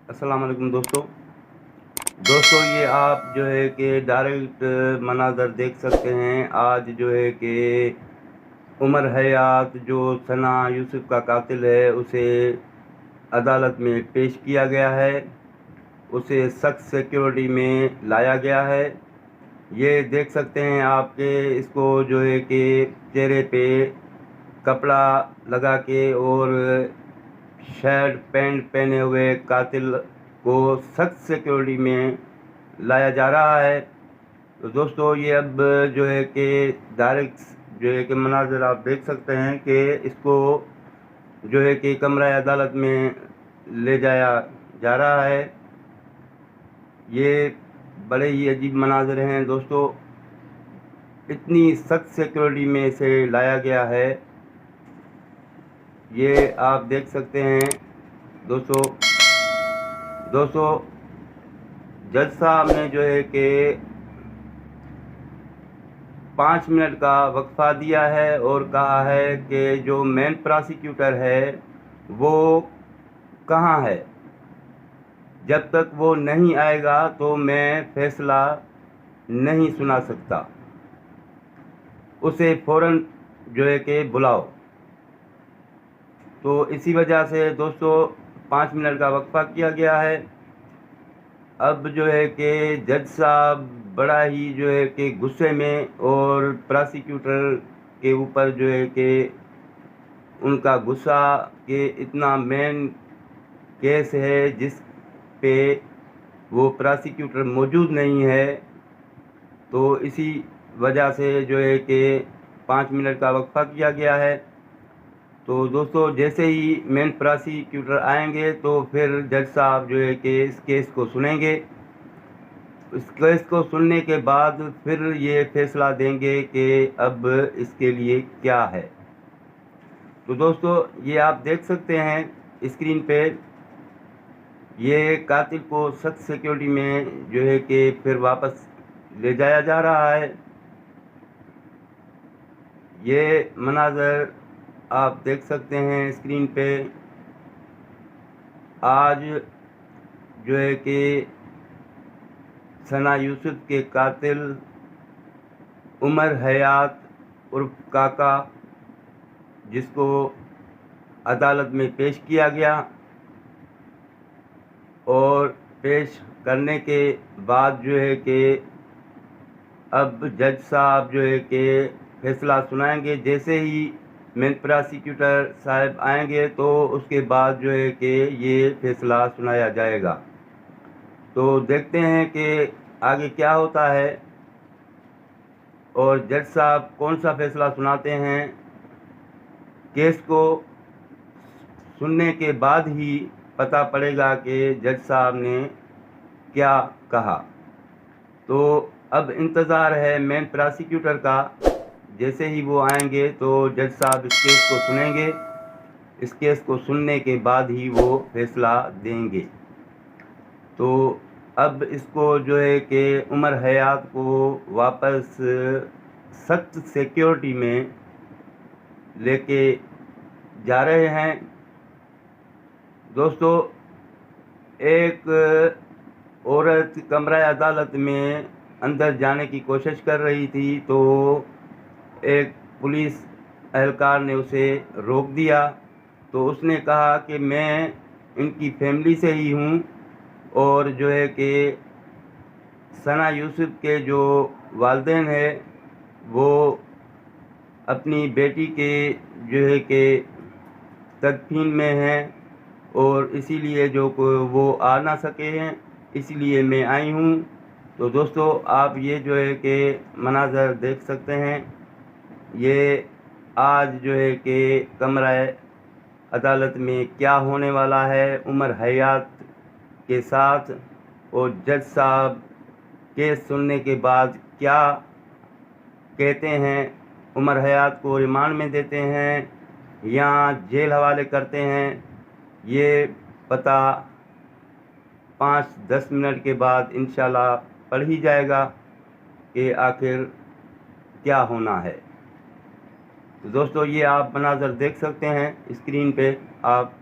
अस्सलाम वालेकुम दोस्तों ये आप जो है कि डायरेक्ट मनाज़र देख सकते हैं। आज जो है कि उमर हयात जो सना यूसुफ का कातिल है उसे अदालत में पेश किया गया है। उसे सख्त सिक्योरिटी में लाया गया है। ये देख सकते हैं आपके इसको जो है कि चेहरे पे कपड़ा लगा के और शर्ट पैंट पहने हुए कातिल को सख्त सिक्योरिटी में लाया जा रहा है। तो दोस्तों ये अब जो है कि डायरेक्ट जो है कि मनाज़र आप देख सकते हैं कि इसको जो है कि कमरा अदालत में ले जाया जा रहा है। ये बड़े ही अजीब मनाज़र हैं दोस्तों। इतनी सख्त सिक्योरिटी में इसे लाया गया है। ये आप देख सकते हैं दोस्तों जज साहब ने जो है कि 5 मिनट का वक्फा दिया है और कहा है कि जो मेन प्रोसिक्यूटर है वो कहाँ है। जब तक वो नहीं आएगा तो मैं फैसला नहीं सुना सकता। उसे फ़ौरन जो है कि बुलाओ। तो इसी वजह से दोस्तों 5 मिनट का वक्फा किया गया है। अब जो है कि जज साहब बड़ा ही जो है कि गुस्से में और प्रोसिक्यूटर के ऊपर जो है कि उनका गुस्सा कि इतना मेन केस है जिस पे वो प्रोसिक्यूटर मौजूद नहीं है। तो इसी वजह से जो है कि 5 मिनट का वक्फा किया गया है। तो दोस्तों जैसे ही मेन प्रोसिक्यूटर आएंगे तो फिर जज साहब जो है कि इस केस को सुनेंगे। इस केस को सुनने के बाद फिर ये फैसला देंगे कि अब इसके लिए क्या है। तो दोस्तों ये आप देख सकते हैं स्क्रीन पे ये कातिल को सख्त सिक्योरिटी में जो है कि फिर वापस ले जाया जा रहा है। ये मनाज़र आप देख सकते हैं स्क्रीन पे। आज जो है कि सना यूसुफ के कातिल उमर हयात उर्फ काका, जिसको अदालत में पेश किया गया और पेश करने के बाद जो है कि अब जज साहब जो है कि फैसला सुनाएंगे। जैसे ही मेन प्रोसिक्यूटर साहब आएंगे तो उसके बाद जो है कि ये फैसला सुनाया जाएगा। तो देखते हैं कि आगे क्या होता है और जज साहब कौन सा फैसला सुनाते हैं। केस को सुनने के बाद ही पता पड़ेगा कि जज साहब ने क्या कहा। तो अब इंतज़ार है मेन प्रोसिक्यूटर का। जैसे ही वो आएंगे तो जज साहब इस केस को सुनेंगे। इस केस को सुनने के बाद ही वो फैसला देंगे। तो अब इसको जो है कि उमर हयात को वापस सख्त सिक्योरिटी में लेके जा रहे हैं। दोस्तों एक औरत कमरा अदालत में अंदर जाने की कोशिश कर रही थी तो एक पुलिस एहलकार ने उसे रोक दिया। तो उसने कहा कि मैं इनकी फैमिली से ही हूँ और जो है कि सना यूसुफ के जो वालिदैन हैं वो अपनी बेटी के जो है कि तदफीन में हैं और इसीलिए जो वो आ ना सके हैं, इसीलिए मैं आई हूँ। तो दोस्तों आप ये जो है कि मनाज़र देख सकते हैं। ये आज जो है कि कमरा अदालत में क्या होने वाला है उमर हयात के साथ, और जज साहब केस सुनने के बाद क्या कहते हैं। उमर हयात को रिमांड में देते हैं या जेल हवाले करते हैं, ये पता 5-10 मिनट के बाद इंशाल्लाह पड़ ही जाएगा कि आखिर क्या होना है। तो दोस्तों ये आप मनाज़र देख सकते हैं स्क्रीन पे। आप